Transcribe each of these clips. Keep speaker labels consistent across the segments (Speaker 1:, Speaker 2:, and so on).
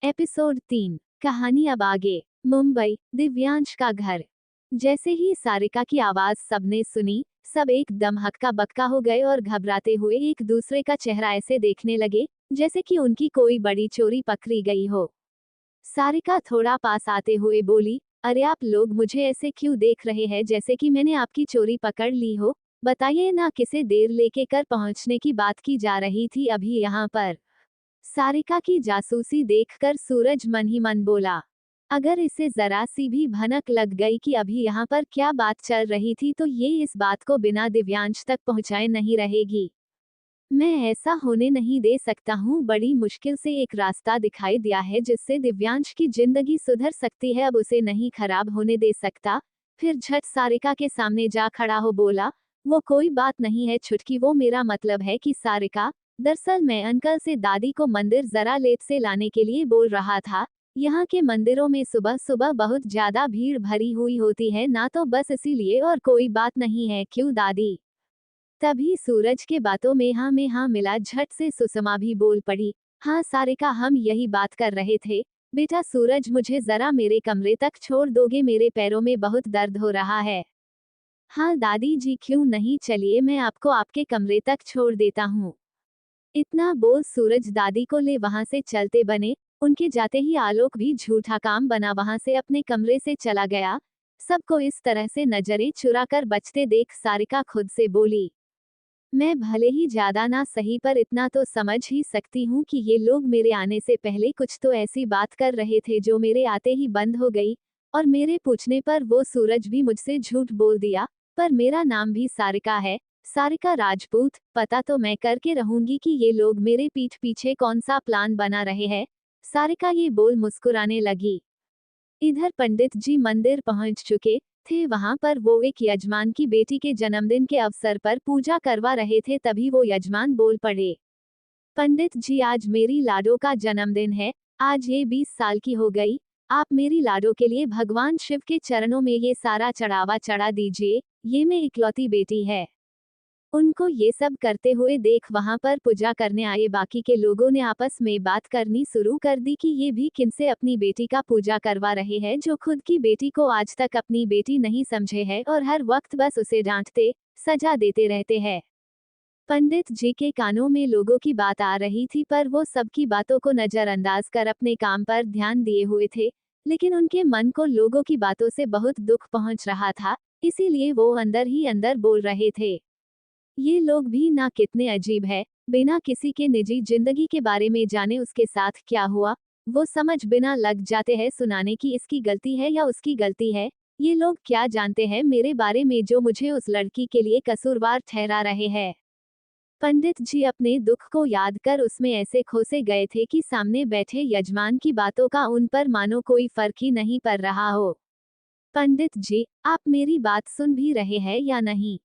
Speaker 1: Episode 3। कहानी अब आगे। मुंबई, दिव्यांश का घर। जैसे ही सारिका की आवाज सबने सुनी, सब एकदम हक्का बक्का हो गए और घबराते हुए एक दूसरे का चेहरा ऐसे देखने लगे जैसे कि उनकी कोई बड़ी चोरी पकड़ी गई हो। सारिका थोड़ा पास आते हुए बोली, अरे आप लोग मुझे ऐसे क्यों देख रहे हैं जैसे कि मैंने आपकी चोरी पकड़ ली हो। बताइए ना, किसे देर लेके कर पहुंचने की बात की जा रही थी अभी यहाँ पर। सारिका की जासूसी देखकर सूरज मन ही मन बोला, अगर इसे जरा सी भी भनक लग गई कि अभी यहाँ पर क्या बात चल रही थी तो ये इस बात को बिना दिव्यांश तक पहुँचाए नहीं रहेगी। मैं ऐसा होने नहीं दे सकता हूँ। बड़ी मुश्किल से एक रास्ता दिखाई दिया है जिससे दिव्यांश की जिंदगी सुधर सकती है, अब उसे नहीं खराब होने दे सकता। फिर झट सारिका के सामने जा खड़ा हो बोला, वो कोई बात नहीं है छुटकी, वो मेरा मतलब है कि सारिका, दरअसल मैं अंकल से दादी को मंदिर जरा लेट से लाने के लिए बोल रहा था। यहाँ के मंदिरों में सुबह सुबह बहुत ज्यादा भीड़ भरी हुई होती है ना, तो बस इसीलिए, और कोई बात नहीं है। क्यों दादी? तभी सूरज के बातों में हाँ मिला। झट से सुषमा भी बोल पड़ी, हाँ सारिका, हम यही बात कर रहे थे। बेटा सूरज, मुझे जरा मेरे कमरे तक छोड़ दोगे? मेरे पैरों में बहुत दर्द हो रहा है। हाँ दादी जी, क्यों नहीं, चलिए मैं आपको आपके कमरे तक छोड़ देता हूँ। इतना बोल सूरज दादी को ले वहां से चलते बने। उनके जाते ही आलोक भी झूठा काम बना वहां से अपने कमरे से चला गया। सबको इस तरह से नजरें चुराकर बचते देख सारिका खुद से बोली, मैं भले ही ज्यादा ना सही पर इतना तो समझ ही सकती हूँ कि ये लोग मेरे आने से पहले कुछ तो ऐसी बात कर रहे थे जो मेरे आते ही बंद हो गई। और मेरे पूछने पर वो सूरज भी मुझसे झूठ बोल दिया। पर मेरा नाम भी सारिका है, सारिका राजपूत। पता तो मैं करके रहूंगी कि ये लोग मेरे पीठ पीछे कौन सा प्लान बना रहे हैं। सारिका ये बोल मुस्कुराने लगी। इधर पंडित जी मंदिर पहुंच चुके थे। वहां पर वो एक यजमान की बेटी के जन्मदिन के अवसर पर पूजा करवा रहे थे। तभी वो यजमान बोल पड़े, पंडित जी आज मेरी लाडो का जन्मदिन है। आज ये 20 साल की हो गई। आप मेरी लाडो के लिए भगवान शिव के चरणों में ये सारा चढ़ावा चढ़ा दीजिए। ये मैं इकलौती बेटी है। उनको ये सब करते हुए देख वहां पर पूजा करने आए बाकी के लोगों ने आपस में बात करनी शुरू कर दी कि ये भी किनसे अपनी बेटी का पूजा करवा रहे हैं, जो खुद की बेटी को आज तक अपनी बेटी नहीं समझे हैं और हर वक्त बस उसे डांटते सजा देते रहते हैं। पंडित जी के कानों में लोगों की बात आ रही थी, पर वो सबकी बातों को नजरअंदाज कर अपने काम पर ध्यान दिए हुए थे। लेकिन उनके मन को लोगों की बातों से बहुत दुख पहुंच रहा था, इसीलिए वो अंदर ही अंदर बोल रहे थे, ये लोग भी ना कितने अजीब है। बिना किसी के निजी जिंदगी के बारे में जाने उसके साथ क्या हुआ, वो समझ बिना लग जाते हैं सुनाने की इसकी गलती है या उसकी गलती है। ये लोग क्या जानते हैं मेरे बारे में जो मुझे उस लड़की के लिए कसूरवार ठहरा रहे हैं। पंडित जी अपने दुख को याद कर उसमें ऐसे खोसे गए थे कि सामने बैठे यजमान की बातों का उन पर मानो कोई फर्क ही नहीं पड़ रहा हो। पंडित जी, आप मेरी बात सुन भी रहे हैं या नहीं?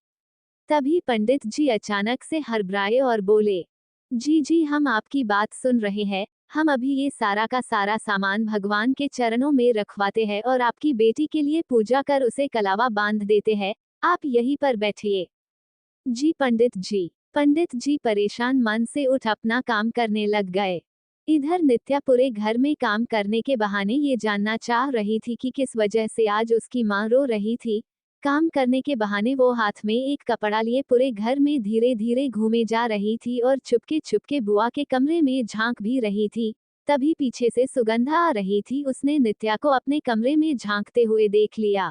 Speaker 1: तभी पंडित जी अचानक से हड़बड़ाए और बोले, जी जी, हम आपकी बात सुन रहे हैं। हम अभी ये सारा का सारा सामान भगवान के चरणों में रखवाते हैं और आपकी बेटी के लिए पूजा कर उसे कलावा बांध देते हैं। आप यहीं पर बैठिए। जी पंडित जी। पंडित जी परेशान मन से उठ अपना काम करने लग गए। इधर नित्या पूरे घर में काम करने के बहाने ये जानना चाह रही थी कि किस वजह से आज उसकी माँ रो रही थी। काम करने के बहाने वो हाथ में एक कपड़ा लिए पूरे घर में धीरे धीरे घूमे जा रही थी और चुपके चुपके बुआ के कमरे में झांक भी रही थी। तभी पीछे से सुगंधा आ रही थी। उसने नित्या को अपने कमरे में झांकते हुए देख लिया।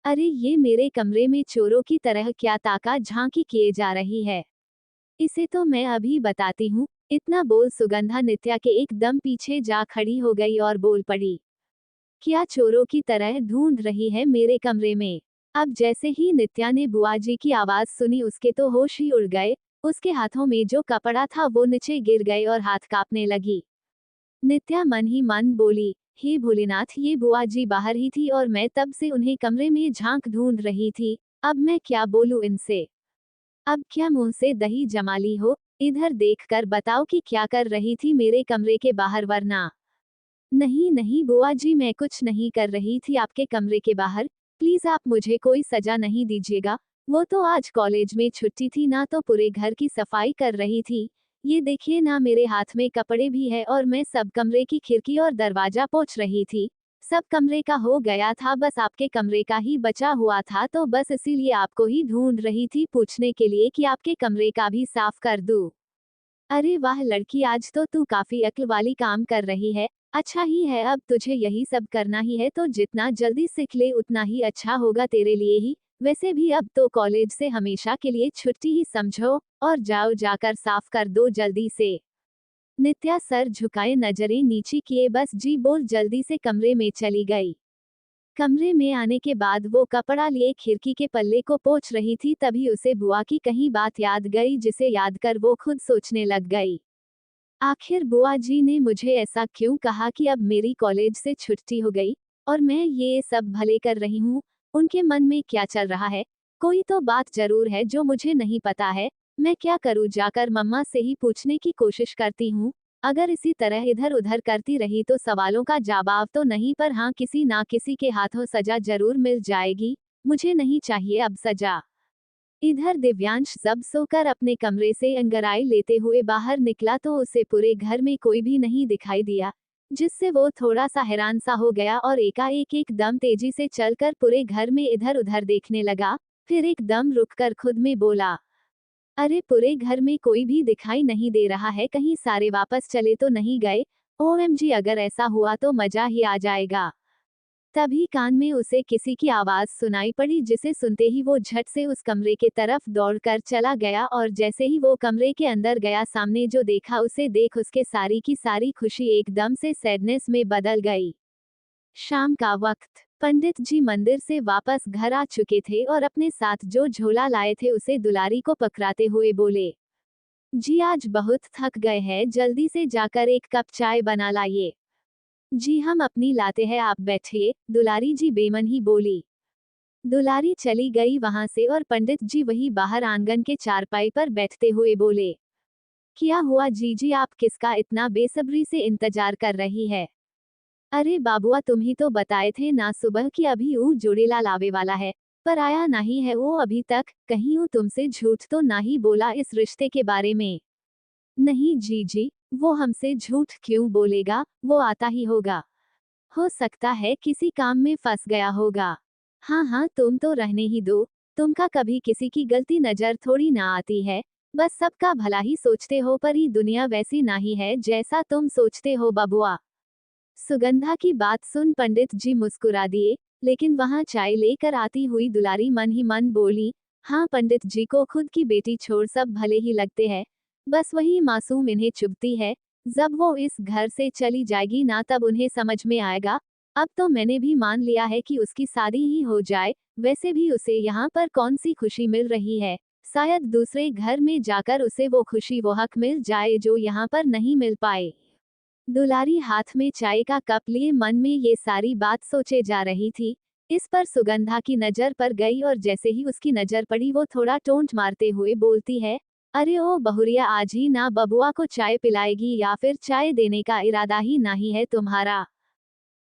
Speaker 1: अरे ये मेरे कमरे में चोरों की तरह क्या ताका झांकी किए जा रही है, इसे तो मैं अभी बताती हूँ। इतना बोल सुगंधा नित्या के एकदम पीछे जा खड़ी हो गई और बोल पड़ी, क्या चोरों की तरह ढूंढ रही है मेरे कमरे में? अब जैसे ही नित्या ने बुआ जी की आवाज सुनी उसके तो होश ही उड़ गए। उसके हाथों में जो कपड़ा था वो नीचे गिर गए और हाथ कांपने लगी। नित्या मन ही मन बोली, हे भोलेनाथ, ये बुआ जी बाहर ही थी और मैं तब से उन्हें कमरे में झांक ढूंढ रही थी। अब मैं क्या बोलूं इनसे? अब क्या मुंह से दही जमा ली हो? इधर देखकर बताओ कि क्या कर रही थी मेरे कमरे के बाहर, वरना। नहीं नहीं बुआ जी, मैं कुछ नहीं कर रही थी आपके कमरे के बाहर। प्लीज आप मुझे कोई सजा नहीं दीजिएगा। वो तो आज कॉलेज में छुट्टी थी ना, तो पूरे घर की सफाई कर रही थी। ये देखिए ना, मेरे हाथ में कपड़े भी है और मैं सब कमरे की खिड़की और दरवाजा पोंछ रही थी। सब कमरे का हो गया था, बस आपके कमरे का ही बचा हुआ था, तो बस इसीलिए आपको ही ढूंढ रही थी पूछने के लिए कि आपके कमरे का भी साफ कर दूं। अरे वाह लड़की, आज तो तू काफी अक्ल वाली काम कर रही है। अच्छा ही है, अब तुझे यही सब करना ही है तो जितना जल्दी सीख ले उतना ही अच्छा होगा तेरे लिए ही। वैसे भी अब तो कॉलेज से हमेशा के लिए छुट्टी ही समझो, और जाओ जाकर साफ कर दो जल्दी से। नित्या सर झुकाए नजरें नीची किए बस जी बोल जल्दी से कमरे में चली गई। कमरे में आने के बाद वो कपड़ा लिए खिड़की के पल्ले को पोंछ रही थी, तभी उसे बुआ की कही बात याद गई जिसे याद कर वो खुद सोचने लग गई। आखिर बुआ जी ने मुझे ऐसा क्यों कहा कि अब मेरी कॉलेज से छुट्टी हो गई, और मैं ये सब भले कर रही हूँ। उनके मन में क्या चल रहा है? कोई तो बात जरूर है जो मुझे नहीं पता है। मैं क्या करूँ, जाकर मम्मा से ही पूछने की कोशिश करती हूँ। अगर इसी तरह इधर उधर करती रही तो सवालों का जवाब तो नहीं, पर हाँ किसी ना किसी के हाथों सजा जरूर मिल जाएगी। मुझे नहीं चाहिए अब सजा। इधर दिव्यांश जब सोकर अपने कमरे से अंगड़ाई लेते हुए बाहर निकला तो उसे पूरे घर में कोई भी नहीं दिखाई दिया, जिससे वो थोड़ा सा हैरान सा हो गया और एकाएक एकदम तेजी से चलकर पूरे घर में इधर उधर देखने लगा। फिर एकदम रुककर खुद में बोला, अरे पूरे घर में कोई भी दिखाई नहीं दे रहा है, कहीं सारे वापस चले तो नहीं गए। ओएमजी, अगर ऐसा हुआ तो मजा ही आ जाएगा। तभी कान में उसे किसी की आवाज सुनाई पड़ी, जिसे सुनते ही वो झट से उस कमरे के तरफ दौड़कर चला गया, और जैसे ही वो कमरे के अंदर गया सामने जो देखा उसे देख उसके सारी की सारी खुशी एकदम से सैडनेस में बदल गई। शाम का वक्त, पंडित जी मंदिर से वापस घर आ चुके थे और अपने साथ जो झोला लाए थे उसे दुलारी को पकड़ाते हुए बोले, जी आज बहुत थक गए हैं, जल्दी से जाकर एक कप चाय बना लाइए। जी हम अपनी लाते हैं, आप बैठिए, दुलारी जी बेमन ही बोली। दुलारी चली गई वहां से और पंडित जी वही बाहर आंगन के चारपाई पर बैठते हुए बोले, क्या हुआ जीजी, आप किसका इतना बेसब्री से इंतजार कर रही है? अरे बाबुआ, तुम ही तो बताए थे ना सुबह कि अभी वो जोड़ेला लावे वाला है, पर आया नहीं है वो अभी तक। कहीं वो तुमसे झूठ तो ना ही बोला इस रिश्ते के बारे में? नहीं जीजी, वो हमसे झूठ क्यों बोलेगा, वो आता ही होगा। हो सकता है किसी काम में फंस गया होगा। हाँ हाँ, तुम तो रहने ही दो। तुमका कभी किसी की गलती नजर थोड़ी ना आती है। बस सबका भला ही सोचते हो, पर ये दुनिया वैसी नहीं है जैसा तुम सोचते हो बबुआ। सुगंधा की बात सुन पंडित जी मुस्कुरा दिए, लेकिन वहां चाय लेकर आती हुई दुलारी मन ही मन बोली, हाँ पंडित जी को खुद की बेटी छोड़ सब भले ही लगते हैं, बस वही मासूम इन्हें चुभती है। जब वो इस घर से चली जाएगी ना तब उन्हें समझ में आएगा। अब तो मैंने भी मान लिया है कि उसकी शादी ही हो जाए। वैसे भी उसे यहाँ पर कौन सी खुशी मिल रही है, शायद दूसरे घर में जाकर उसे वो खुशी वो हक मिल जाए जो यहाँ पर नहीं मिल पाए। दुलारी हाथ में चाय का कप लिए मन में ये सारी बात सोचे जा रही थी। इस पर सुगंधा की नजर पर गई और जैसे ही उसकी नजर पड़ी वो थोड़ा टोंट मारते हुए बोलती है, अरे ओ बहुरिया, आज ही ना बबुआ को चाय पिलाएगी या फिर चाय देने का इरादा ही नहीं है तुम्हारा?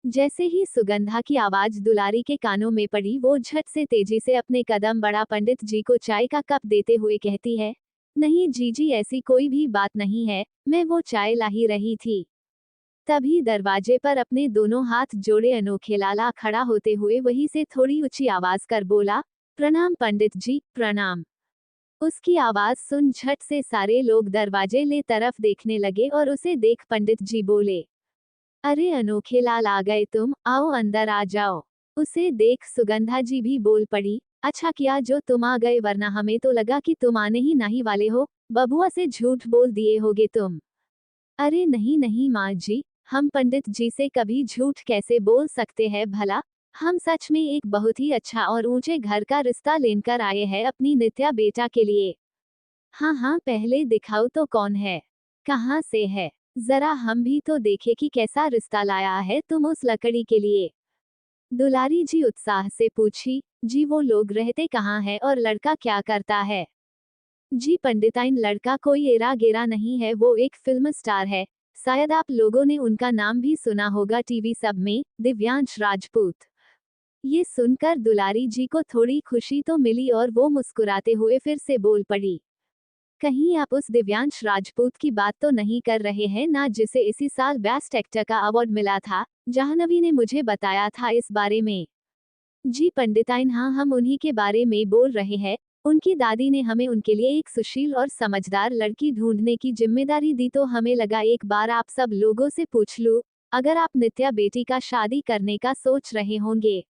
Speaker 1: जैसे ही सुगंधा की आवाज दुलारी के कानों में पड़ी वो झट से तेजी से अपने कदम बढ़ा पंडित जी को चाय का कप देते हुए कहती है, नहीं जीजी, ऐसी कोई भी बात नहीं है, मैं वो चाय ला ही रही थी। तभी दरवाजे पर अपने दोनों हाथ जोड़े अनोखे लाला खड़ा होते हुए वहीं से थोड़ी ऊंची आवाज कर बोला, प्रणाम पंडित जी, प्रणाम। उसकी आवाज सुन झट से सारे लोग दरवाजे ले तरफ देखने लगे और उसे देख पंडित जी बोले, अरे अनोखे लाल आ गए तुम, आओ अंदर आ जाओ। उसे देख सुगंधा जी भी बोल पड़ी, अच्छा किया जो तुम आ गए, वरना हमें तो लगा कि तुम आने ही नहीं वाले हो। बबुआ से झूठ बोल दिए होगे तुम। अरे नहीं नहीं माँ जी, हम पंडित जी से कभी झूठ कैसे बोल सकते हैं भला। हम सच में एक बहुत ही अच्छा और ऊंचे घर का रिश्ता लेकर आए हैं अपनी नित्या बेटा के लिए। हाँ हाँ, पहले दिखाओ तो कौन है, कहाँ से है, जरा हम भी तो देखे कि कैसा रिश्ता लाया है तुम उस लकड़ी के लिए। दुलारी जी उत्साह से पूछी, जी वो लोग रहते कहाँ हैं और लड़का क्या करता है? जी पंडिताइन, लड़का कोई एरा गेरा नहीं है, वो एक फिल्म स्टार है। शायद आप लोगों ने उनका नाम भी सुना होगा टीवी सब में, दिव्यांश राजपूत। ये सुनकर दुलारी जी को थोड़ी खुशी तो मिली और वो मुस्कुराते हुए फिर से बोल पड़ी, कहीं आप उस दिव्यांश राजपूत की बात तो नहीं कर रहे हैं ना, जिसे इसी साल बेस्ट एक्टर का अवार्ड मिला था? जाह्नवी ने मुझे बताया था इस बारे में। जी पंडिताइन, हाँ हम उन्हीं के बारे में बोल रहे हैं। उनकी दादी ने हमें उनके लिए एक सुशील और समझदार लड़की ढूंढने की जिम्मेदारी दी, तो हमें लगा एक बार आप सब लोगों से पूछ लूं, अगर आप नित्या बेटी का शादी करने का सोच रहे होंगे।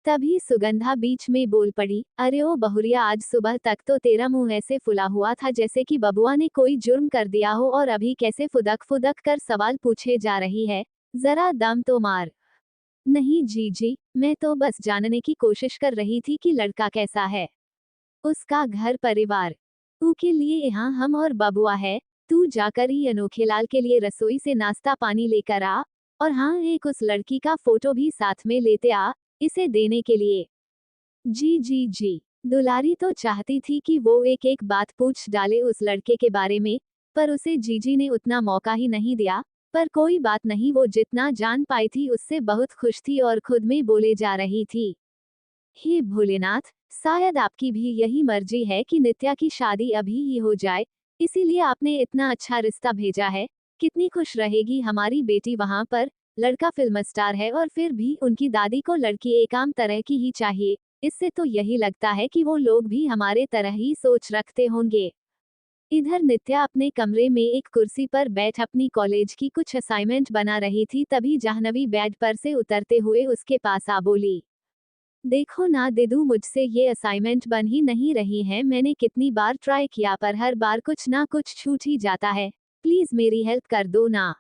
Speaker 1: तभी सुगंधा बीच में बोल पड़ी, अरे ओ बहुरिया, आज सुबह तक तो तेरा मुंह ऐसे फुला हुआ था जैसे कि बबुआ ने कोई जुर्म कर दिया हो, और अभी कैसे फुदक फुदक कर सवाल पूछे जा रही है? जरा दम तो मार। नहीं जीजी, मैं तो बस जानने की कोशिश कर रही थी कि लड़का कैसा है, उसका घर परिवार। तू के लिए यहाँ हम और बबुआ है। तू जाकर ही अनोखे लाल के लिए रसोई से नाश्ता पानी लेकर आ, और हाँ, एक उस लड़की का फोटो भी साथ में लेते आ, इसे देने के लिए। जी जी जी। दुलारी तो चाहती थी कि वो एक एक बात पूछ डाले उस लड़के के बारे में, पर उसे जीजी ने उतना मौका ही नहीं दिया। पर कोई बात नहीं, वो जितना जान पाई थी उससे बहुत खुश थी और खुद में बोले जा रही थी, हे भोलेनाथ, शायद आपकी भी यही मर्जी है कि नित्या की शादी अभी ही हो जाए, इसीलिए आपने इतना अच्छा रिश्ता भेजा है। कितनी खुश रहेगी हमारी बेटी वहां पर। लड़का फिल्म स्टार है और फिर भी उनकी दादी को लड़की एक आम तरह की ही चाहिए। इससे तो यही लगता है कि वो लोग भी हमारे तरह ही सोच रखते होंगे। इधर नित्या अपने कमरे में एक कुर्सी पर बैठ अपनी कॉलेज की कुछ असाइनमेंट बना रही थी, तभी जाह्नवी बेड पर से उतरते हुए उसके पास आ बोली, देखो ना दिदू, मुझसे ये असाइनमेंट बन ही नहीं रही है। मैंने कितनी बार ट्राई किया पर हर बार कुछ ना कुछ छूट ही जाता है। प्लीज मेरी हेल्प कर दो ना।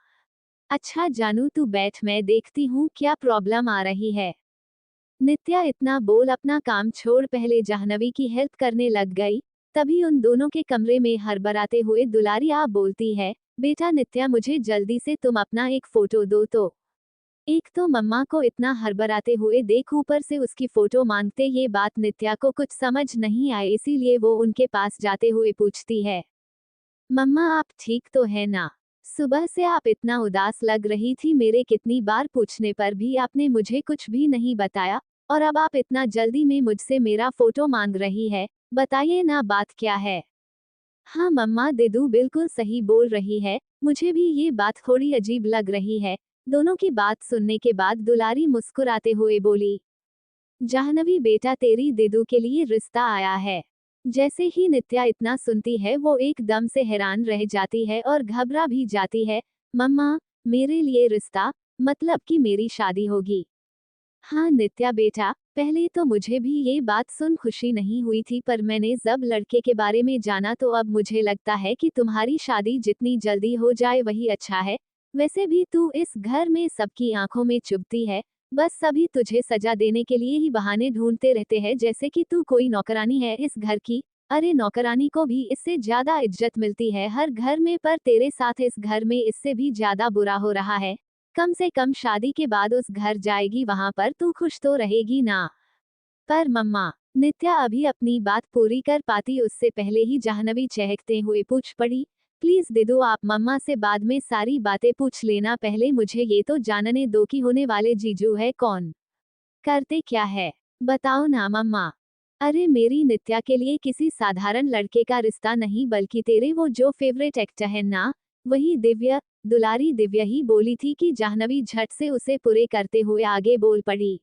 Speaker 1: अच्छा जानू, तू बैठ, मैं देखती हूँ क्या प्रॉब्लम आ रही है। नित्या इतना बोल अपना काम छोड़ पहले जाह्नवी की हेल्प करने लग गई। तभी उन दोनों के कमरे में हड़बड़ाते हुए दुलारी आ बोलती है, बेटा नित्या, मुझे जल्दी से तुम अपना एक फोटो दो तो। एक तो मम्मा को इतना हड़बड़ाते हुए देख ऊपर से उसकी फोटो मांगते, ये बात नित्या को कुछ समझ नहीं आए, इसीलिए वो उनके पास जाते हुए पूछती है, मम्मा आप ठीक तो है ना? सुबह से आप इतना उदास लग रही थी, मेरे कितनी बार पूछने पर भी आपने मुझे कुछ भी नहीं बताया, और अब आप इतना जल्दी में मुझसे मेरा फोटो मांग रही है। बताइए ना, बात क्या है? हाँ मम्मा, दिदू बिल्कुल सही बोल रही है, मुझे भी ये बात थोड़ी अजीब लग रही है। दोनों की बात सुनने के बाद दुलारी मुस्कुराते हुए बोली, जाह्नवी बेटा, तेरी दिदू के लिए रिश्ता आया है। जैसे ही नित्या इतना सुनती है वो एकदम से हैरान रह जाती है और घबरा भी जाती है। मम्मा, मेरे लिए रिश्ता? मतलब कि मेरी शादी होगी? हाँ नित्या बेटा, पहले तो मुझे भी ये बात सुन खुशी नहीं हुई थी, पर मैंने जब लड़के के बारे में जाना तो अब मुझे लगता है कि तुम्हारी शादी जितनी जल्दी हो जाए वही अच्छा है। वैसे भी तू इस घर में सबकी आंखों में चुभती है, बस सभी तुझे सजा देने के लिए ही बहाने ढूंढते रहते हैं, जैसे कि तू कोई नौकरानी है इस घर की। अरे नौकरानी को भी इससे ज्यादा इज्जत मिलती है हर घर में, पर तेरे साथ इस घर में इससे भी ज्यादा बुरा हो रहा है। कम से कम शादी के बाद उस घर जाएगी, वहां पर तू खुश तो रहेगी ना? पर मम्मा, नित्या अभी अपनी बात पूरी कर पाती उससे पहले ही जाह्नवी चहकते हुए पूछ पड़ी, प्लीज दीदू, आप मम्मा से बाद में सारी बातें पूछ लेना, पहले मुझे ये तो जानने दो कि होने वाले जीजू है कौन, करते क्या है, बताओ ना मम्मा। अरे मेरी नित्या के लिए किसी साधारण लड़के का रिश्ता नहीं, बल्कि तेरे वो जो फेवरेट एक्टर है ना, वही दिव्य। दुलारी दिव्य ही बोली थी कि जाह्नवी झट से उसे पूरे करते हुए आगे बोल पड़ी,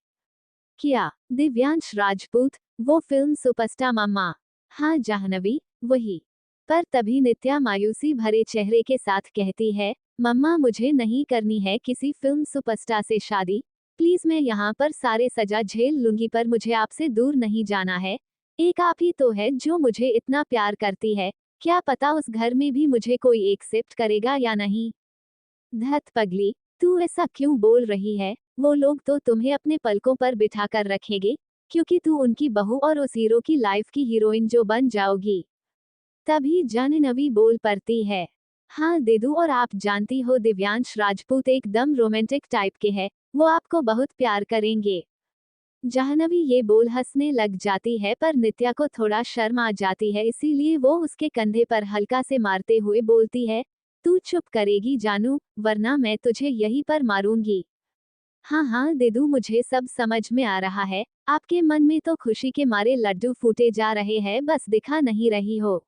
Speaker 1: क्या दिव्यांश राजपूत, वो फिल्म सुपरस्टार मम्मा? हाँ जाह्नवी, वही। पर तभी नित्या मायूसी भरे चेहरे के साथ कहती है, मम्मा मुझे नहीं करनी है किसी फिल्म सुपरस्टार से शादी। प्लीज मैं यहाँ पर सारे सजा झेल लूंगी, पर मुझे आपसे दूर नहीं जाना है। एक आप ही तो है जो मुझे इतना प्यार करती है, क्या पता उस घर में भी मुझे कोई एक्सेप्ट करेगा या नहीं। धत पगली, तू ऐसा क्यों बोल रही है? वो लोग तो तुम्हें अपने पलकों पर बिठा कर रखेंगे, क्योंकि तू उनकी बहू और उस हीरो की लाइफ की हीरोइन जो बन जाओगी। तभी जाह्नवी बोल पड़ती है, हाँ दीदू, और आप जानती हो दिव्यांश राजपूत एकदम रोमांटिक टाइप के हैं, वो आपको बहुत प्यार करेंगे। जाह्नवी ये बोल हंसने लग जाती है, पर नित्या को थोड़ा शर्म आ जाती है, इसीलिए वो उसके कंधे पर हल्का से मारते हुए बोलती है, तू चुप करेगी जानू, वरना मैं तुझे यहीं पर मारूंगी। हाँ हाँ दीदू, मुझे सब समझ में आ रहा है, आपके मन में तो खुशी के मारे लड्डू फूटे जा रहे हैं, बस दिखा नहीं रही हो।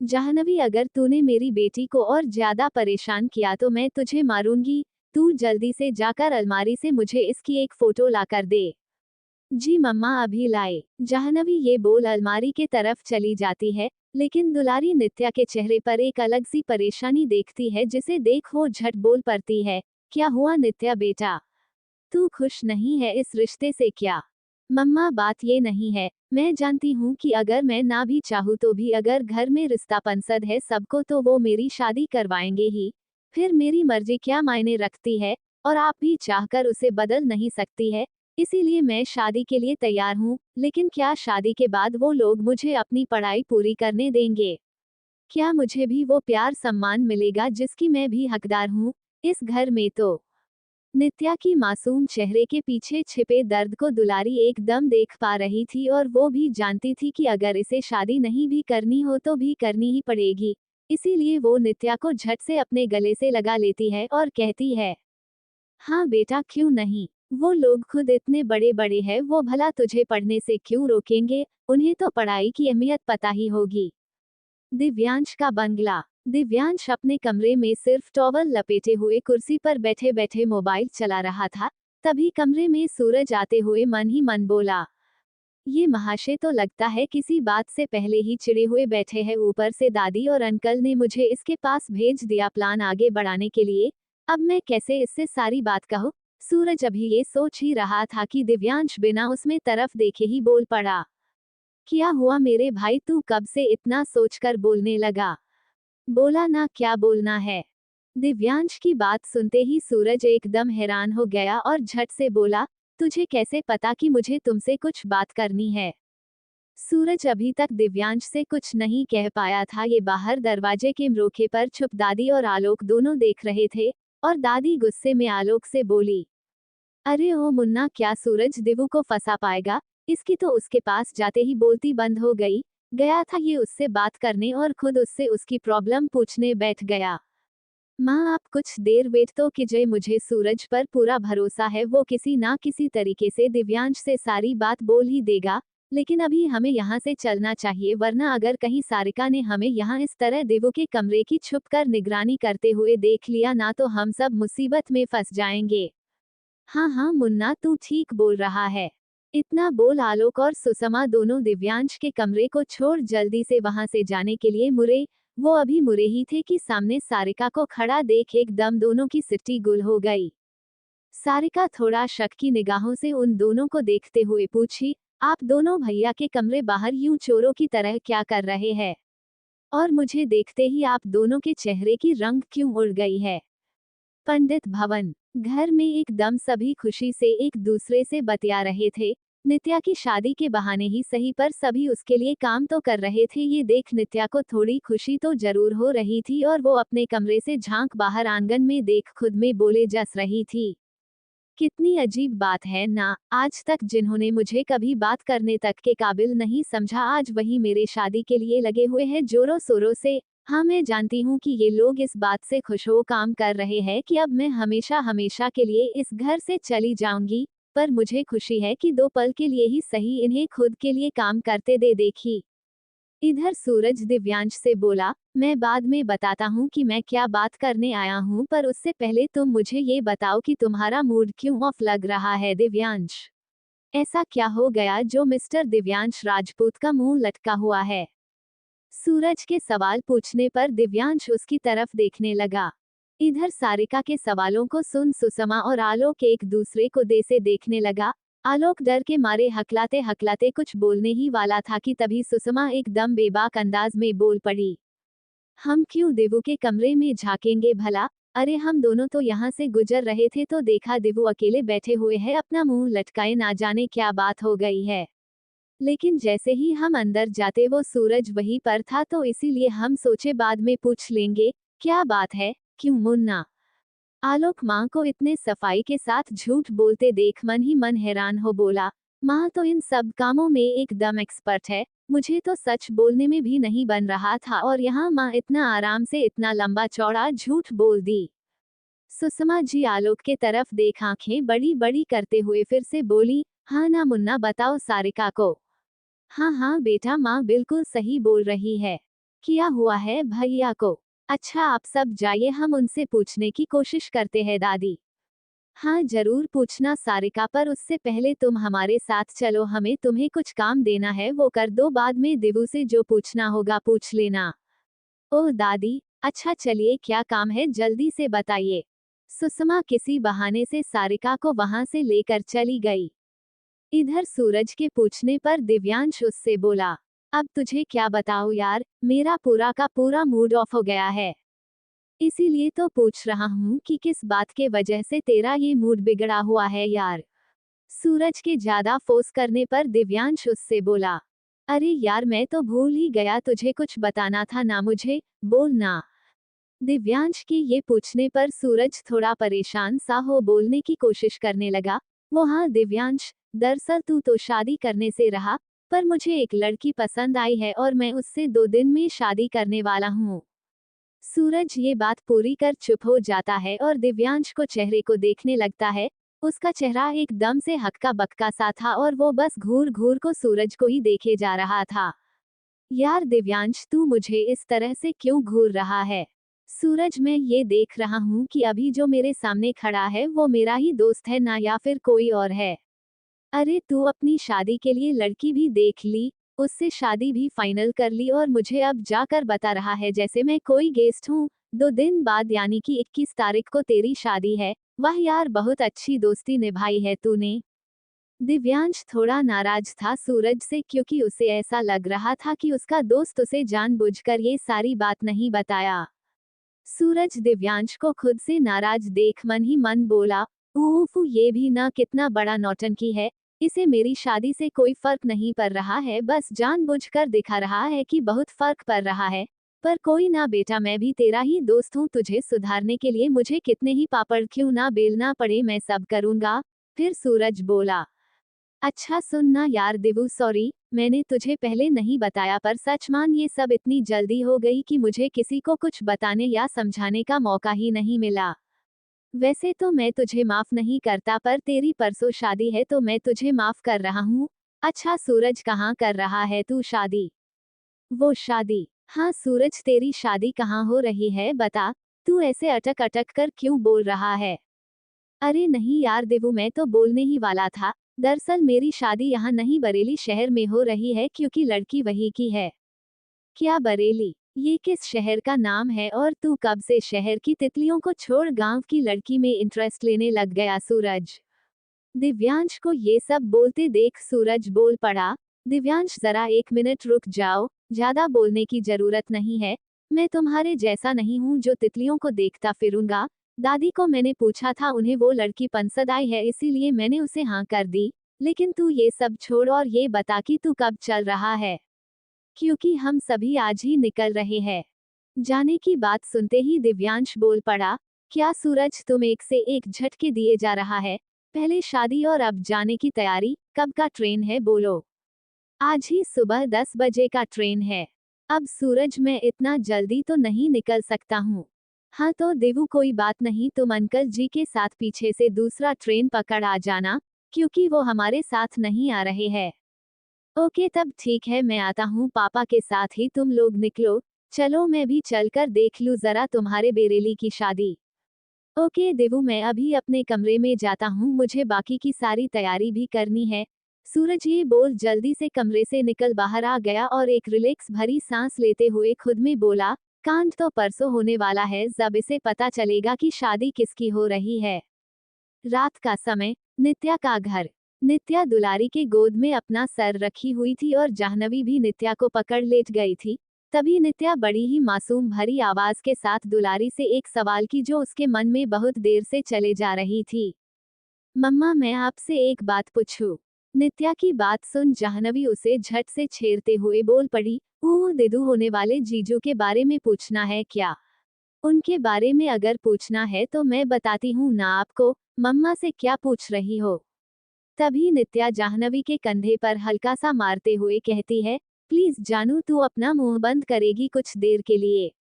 Speaker 1: जाह्नवी, अगर तूने मेरी बेटी को और ज्यादा परेशान किया तो मैं तुझे मारूंगी। तू जल्दी से जाकर अलमारी से मुझे इसकी एक फोटो लाकर दे। जी मम्मा, अभी लाए। जाह्नवी ये बोल अलमारी के तरफ चली जाती है, लेकिन दुलारी नित्या के चेहरे पर एक अलग सी परेशानी देखती है, जिसे देख वो झट बोल पड़ती है, क्या हुआ नित्या बेटा? तू खुश नहीं है इस रिश्ते से क्या? मम्मा, बात ये नहीं है, मैं जानती हूँ कि अगर मैं ना भी चाहूँ तो भी अगर घर में रिश्ता पसंद है सबको तो वो मेरी शादी करवाएंगे ही। फिर मेरी मर्जी क्या मायने रखती है? और आप भी चाहकर उसे बदल नहीं सकती है। इसीलिए मैं शादी के लिए तैयार हूँ, लेकिन क्या शादी के बाद वो लोग मुझे अपनी पढ़ाई पूरी करने देंगे? क्या मुझे भी वो प्यार सम्मान मिलेगा जिसकी मैं भी हकदार हूँ? इस घर में तो नित्या की मासूम चेहरे के पीछे छिपे दर्द को दुलारी एकदम देख पा रही थी, और वो भी जानती थी कि अगर इसे शादी नहीं भी करनी हो तो भी करनी ही पड़ेगी। इसीलिए वो नित्या को झट से अपने गले से लगा लेती है और कहती है, हाँ बेटा, क्यों नहीं। वो लोग खुद इतने बड़े बड़े हैं, वो भला तुझे पढ़ने से क्यों रोकेंगे? उन्हें तो पढ़ाई की अहमियत पता ही होगी। दिव्यांश का बंगला। दिव्यांश अपने कमरे में सिर्फ टॉवल लपेटे हुए कुर्सी पर बैठे बैठे मोबाइल चला रहा था। तभी कमरे में सूरज आते हुए मन ही मन बोला, ये महाशय तो लगता है किसी बात से पहले ही चिड़े हुए बैठे हैं। ऊपर से दादी और अंकल ने मुझे इसके पास भेज दिया प्लान आगे बढ़ाने के लिए। अब मैं कैसे इससे सारी बात कहूँ? सूरज अभी ये सोच ही रहा था कि दिव्यांश बिना उसमें तरफ देखे ही बोल पड़ा, क्या हुआ मेरे भाई, तू कब से इतना सोचकर बोलने लगा? बोला ना क्या बोलना है। दिव्यांश की बात सुनते ही सूरज एकदम हैरान हो गया और झट से बोला, तुझे कैसे पता कि मुझे तुमसे कुछ बात करनी है? सूरज अभी तक दिव्यांश से कुछ नहीं कह पाया था। ये बाहर दरवाजे के मरोखे पर छुप दादी और आलोक दोनों देख रहे थे, और दादी गुस्से में आलोक से बोली, अरे ओ मुन्ना, क्या सूरज दिवू को फंसा पाएगा? इसकी तो उसके पास जाते ही बोलती बंद हो गई। गया था ये उससे बात करने और खुद उससे उसकी प्रॉब्लम पूछने बैठ गया। माँ, आप कुछ देर वेट तो कीजिए, मुझे सूरज पर पूरा भरोसा है, वो किसी ना किसी तरीके से दिव्यांश से सारी बात बोल ही देगा। लेकिन अभी हमें यहाँ से चलना चाहिए, वरना अगर कहीं सारिका ने हमें यहाँ इस तरह देवू के कमरे की छुपकर निगरानी करते हुए देख लिया ना, तो हम सब मुसीबत में फंस जाएंगे। हाँ हाँ मुन्ना, तू ठीक बोल रहा है। इतना बोल आलोक और सुषमा दोनों दिव्यांश के कमरे को छोड़ जल्दी से वहां से जाने के लिए मुड़े। वो अभी मुड़े ही थे कि सामने सारिका को खड़ा देख एकदम दोनों की सिट्टी गुल हो गई। सारिका थोड़ा शक की निगाहों से उन दोनों को देखते हुए पूछी, आप दोनों भैया के कमरे बाहर यूं चोरों की तरह क्या कर रहे हैं? और मुझे देखते ही आप दोनों के चेहरे की रंग क्यों उड़ गई है? पंडित भवन। घर में एकदम सभी खुशी से एक दूसरे से बतिया रहे थे। नित्या की शादी के बहाने ही सही, पर सभी उसके लिए काम तो कर रहे थे। ये देख नित्या को थोड़ी खुशी तो जरूर हो रही थी, और वो अपने कमरे से झांक बाहर आंगन में देख खुद में बोले जस रही थी, कितनी अजीब बात है ना, आज तक जिन्होंने मुझे कभी बात करने तक के काबिल नहीं समझा, आज वही मेरे शादी के लिए लगे हुए हैं जोरों शोरों से। हाँ, मैं जानती हूँ कि ये लोग इस बात से खुश हो काम कर रहे हैं कि अब मैं हमेशा हमेशा के लिए इस घर से चली जाऊंगी, पर मुझे खुशी है कि 2 पल के लिए ही सही इन्हें खुद के लिए काम करते दे देखी। इधर सूरज दिव्यांश से बोला, मैं बाद में बताता हूँ कि मैं क्या बात करने आया हूँ, पर उससे पहले तुम मुझे ये बताओ कि तुम्हारा मूड क्यों ऑफ लग रहा है दिव्यांश? ऐसा क्या हो गया जो मिस्टर दिव्यांश राजपूत का मुंह लटका हुआ है? सूरज के सवाल पूछने पर दिव्यांश उसकी तरफ देखने लगा। इधर सारिका के सवालों को सुन सुषमा और आलोक एक दूसरे को दे से देखने लगा। आलोक डर के मारे हकलाते हकलाते कुछ बोलने ही वाला था कि तभी सुषमा एकदम बेबाक अंदाज में बोल पड़ी, हम क्यों देवू के कमरे में झांकेंगे भला? अरे हम दोनों तो यहाँ से गुजर रहे थे तो देखा देवू अकेले बैठे हुए हैं, अपना मुंह लटकाए, ना जाने क्या बात हो गई है। लेकिन जैसे ही हम अंदर जाते वो सूरज वहीं पर था, तो इसीलिए हम सोचे बाद में पूछ लेंगे, क्या बात है? क्यों मुन्ना? आलोक माँ को इतने सफाई के साथ झूठ बोलते देख मन ही मन हैरान हो बोला, माँ तो इन सब कामों में एकदम एक्सपर्ट है, मुझे तो सच बोलने में भी नहीं बन रहा था, और यहाँ माँ इतना आराम से इतना लंबा चौड़ा झूठ बोल दी। सुषमा जी आलोक के तरफ देख आंखें बड़ी बड़ी करते हुए फिर से बोली, हाँ ना मुन्ना, बताओ सारिका को। हाँ हाँ बेटा, माँ बिल्कुल सही बोल रही है। किया हुआ है भैया को। अच्छा आप सब जाइए, हम उनसे पूछने की कोशिश करते हैं दादी। हाँ जरूर पूछना सारिका, पर उससे पहले तुम हमारे साथ चलो, हमें तुम्हें कुछ काम देना है, वो कर दो, बाद में देवू से जो पूछना होगा पूछ लेना। ओह दादी, अच्छा चलिए, क्या काम है जल्दी से बताइए। सुषमा किसी बहाने से सारिका को वहां से लेकर चली गई। इधर सूरज के पूछने पर दिव्यांश उससे बोला, अब तुझे क्या बताओ यार, मेरा पूरा का पूरा मूड ऑफ हो गया है। इसीलिए तो पूछ रहा हूँ कि किस बात के वजह से तेरा ये मूड बिगड़ा हुआ है यार। सूरज के ज्यादा फोर्स करने पर दिव्यांश उससे बोला, अरे यार मैं तो भूल ही गया, तुझे कुछ बताना था ना मुझे, बोल ना। दिव्यांश के ये पूछने पर सूरज थोड़ा परेशान सा हो बोलने की कोशिश करने लगा, वो हाँ दिव्यांश, दरअसल तू तो शादी करने से रहा, पर मुझे एक लड़की पसंद आई है और मैं उससे 2 दिन में शादी करने वाला हूँ। सूरज ये बात पूरी कर चुप हो जाता है और दिव्यांश को चेहरे को देखने लगता है। उसका चेहरा एकदम से हक्का बक्का सा था और वो बस घूर घूर को सूरज को ही देखे जा रहा था। यार दिव्यांश, तू मुझे इस तरह से क्यों घूर रहा है? सूरज, मैं ये देख रहा हूँ कि अभी जो मेरे सामने खड़ा है वो मेरा ही दोस्त है ना, या फिर कोई और है। अरे तू अपनी शादी के लिए लड़की भी देख ली, उससे शादी भी फाइनल कर ली और मुझे अब जाकर बता रहा है जैसे मैं कोई गेस्ट हूँ। 2 दिन बाद यानी कि 21 तारीख को तेरी शादी है। वाह यार, बहुत अच्छी दोस्ती निभाई है तूने। दिव्यांश थोड़ा नाराज था सूरज से, क्योंकि उसे ऐसा लग रहा था कि उसका दोस्त उसे जानबूझकर ये सारी बात नहीं बताया। सूरज दिव्यांश को खुद से नाराज देख मन ही मन बोला, उफ, ये भी ना कितना बड़ा नौटंकी है। इसे मेरी शादी से कोई फर्क नहीं पड़ रहा है, बस जानबूझकर दिखा रहा है कि बहुत फर्क पड़ रहा है। पर कोई ना बेटा, मैं भी तेरा ही दोस्त हूँ, तुझे सुधारने के लिए मुझे कितने ही पापड़ क्यों ना बेलना पड़े मैं सब करूँगा। फिर सूरज बोला, अच्छा सुन ना यार देवू, सॉरी मैंने तुझे पहले नहीं बताया, पर सच मान ये सब इतनी जल्दी हो गई कि मुझे किसी को कुछ बताने या समझाने का मौका ही नहीं मिला। वैसे तो मैं तुझे माफ नहीं करता, पर तेरी परसों शादी है तो मैं तुझे माफ कर रहा हूँ। अच्छा सूरज, कहाँ कर रहा है तू शादी? वो शादी? हाँ सूरज, तेरी शादी कहाँ हो रही है बता। तू ऐसे अटक अटक कर क्यों बोल रहा है? अरे नहीं यार देवू, मैं तो बोलने ही वाला था। दरअसल मेरी शादी यहाँ नहीं बरेली शहर में हो रही है, क्योंकि लड़की वही की है। क्या बरेली? ये किस शहर का नाम है, और तू कब से शहर की तितलियों को छोड़ गांव की लड़की में इंटरेस्ट लेने लग गया सूरज? दिव्यांश को ये सब बोलते देख सूरज बोल पड़ा, दिव्यांश जरा 1 मिनट रुक जाओ, ज्यादा बोलने की जरूरत नहीं है। मैं तुम्हारे जैसा नहीं हूँ जो तितलियों को देखता फिरूंगा। दादी को मैंने पूछा था, उन्हें वो लड़की पसंद आई है, इसीलिए मैंने उसे हाँ कर दी। लेकिन तू ये सब छोड़ और ये बता कि तू कब चल रहा है, क्योंकि हम सभी आज ही निकल रहे हैं। जाने की बात सुनते ही दिव्यांश बोल पड़ा, क्या सूरज, तुम एक से एक झटके दिए जा रहा है। पहले शादी और अब जाने की तैयारी, कब का ट्रेन है बोलो? आज ही सुबह 10 बजे का ट्रेन है। अब सूरज, मैं इतना जल्दी तो नहीं निकल सकता हूँ। हाँ तो देवू, कोई बात नहीं, तुम अंकल जी के साथ पीछे से दूसरा ट्रेन पकड़ आ जाना, क्योंकि वो हमारे साथ नहीं आ रहे हैं। ओके तब ठीक है, मैं आता हूँ, पापा के साथ ही तुम लोग निकलो। चलो मैं भी चलकर देख लूँ जरा तुम्हारे बेरेली की शादी। ओके देवू, मैं अभी अपने कमरे में जाता हूँ, मुझे बाकी की सारी तैयारी भी करनी है। सूरज ये बोल जल्दी से कमरे से निकल बाहर आ गया और एक रिलैक्स भरी सांस लेते हुए खुद में बोला, कांड तो परसों होने वाला है, जब इसे पता चलेगा कि शादी किसकी हो रही है। रात का समय, नित्या का घर। नित्या दुलारी के गोद में अपना सर रखी हुई थी और जाह्नवी भी नित्या को पकड़ लेट गई थी। तभी नित्या बड़ी ही मासूम भरी आवाज के साथ दुलारी से एक सवाल की जो उसके मन में बहुत देर से चले जा रही थी। मम्मा, मैं आपसे एक बात पूछूं? नित्या की बात सुन जाह्नवी उसे झट से छेड़ते हुए बोल पड़ी, दिदू होने वाले जीजू के बारे में पूछना है क्या? उनके बारे में अगर पूछना है तो मैं बताती हूँ ना आपको। मम्मा से क्या पूछ रही हो? तभी नित्या जाह्नवी के कंधे पर हल्का सा मारते हुए कहती है, प्लीज जानू, तू अपना मुंह बंद करेगी कुछ देर के लिए?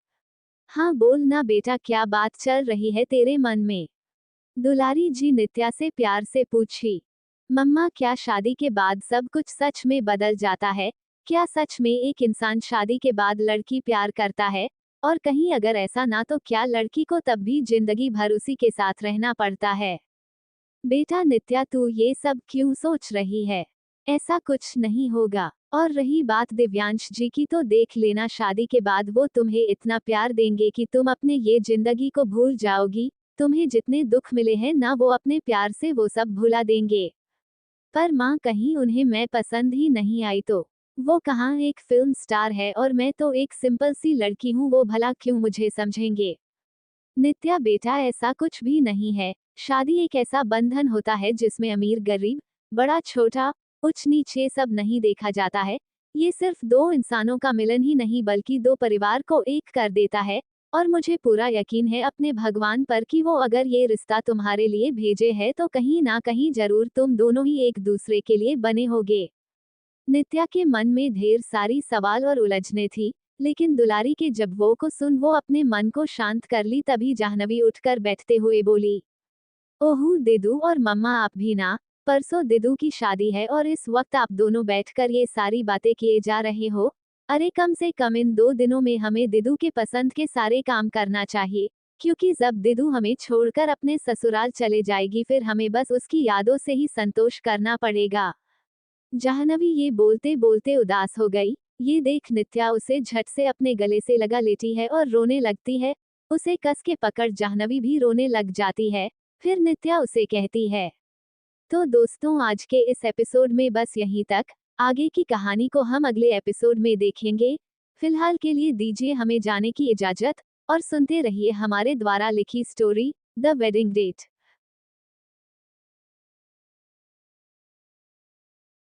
Speaker 1: हाँ बोल ना बेटा, क्या बात चल रही है तेरे मन में? दुलारी जी नित्या से प्यार से पूछी। मम्मा, क्या शादी के बाद सब कुछ सच में बदल जाता है? क्या सच में एक इंसान शादी के बाद लड़की प्यार करता है? और कहीं अगर ऐसा ना तो क्या लड़की को तब भी जिंदगी भर उसी के साथ रहना पड़ता है? बेटा नित्या, तू ये सब क्यों सोच रही है? ऐसा कुछ नहीं होगा। और रही बात दिव्यांश जी की, तो देख लेना, शादी के बाद वो तुम्हें इतना प्यार देंगे कि तुम अपने ये जिंदगी को भूल जाओगी। तुम्हें जितने दुख मिले हैं ना, वो अपने प्यार से वो सब भुला देंगे। पर माँ, कहीं उन्हें मैं पसंद ही नहीं आई तो? वो कहाँ एक फिल्म स्टार है और मैं तो एक सिंपल सी लड़की हूँ, वो भला क्यों मुझे समझेंगे? नित्या बेटा, ऐसा कुछ भी नहीं है। शादी एक ऐसा बंधन होता है जिसमें अमीर गरीब, बड़ा छोटा, ऊंच नीच ये सब नहीं देखा जाता है। ये सिर्फ दो इंसानों का मिलन ही नहीं बल्कि दो परिवार को एक कर देता है। और मुझे पूरा यकीन है अपने भगवान पर कि वो अगर ये रिश्ता तुम्हारे लिए भेजे है तो कहीं ना कहीं जरूर तुम दोनों ही एक दूसरे के लिए बने होगे। नित्या के मन में ढेर सारी सवाल और उलझने थी, लेकिन दुलारी के जब वो को सुन वो अपने मन को शांत कर ली। तभी जाह्नवी उठकर बैठते हुए बोली, ओह दिदू और मम्मा, आप भी ना? परसों दिदू की शादी है और इस वक्त आप दोनों बैठकर ये सारी बातें किए जा रहे हो? अरे कम से कम इन 2 दिनों में हमें दिदू के पसंद के सारे काम करना चाहिए, क्योंकि जब दिदू हमें छोड़कर अपने ससुराल चले जाएगी फिर हमें बस उसकी यादों से ही संतोष करना पड़ेगा। जाह्नवी ये बोलते बोलते उदास हो गई। ये देख नित्या उसे झट से अपने गले से लगा लेती है और रोने लगती है। उसे कस के पकड़ जाह्नवी भी रोने लग जाती है। फिर नित्या उसे कहती है, तो दोस्तों आज के इस एपिसोड में बस यहीं तक। आगे की कहानी को हम अगले एपिसोड में देखेंगे। फिलहाल के लिए दीजिए हमें जाने की इजाजत और सुनते रहिए हमारे द्वारा लिखी स्टोरी द वेडिंग डेट।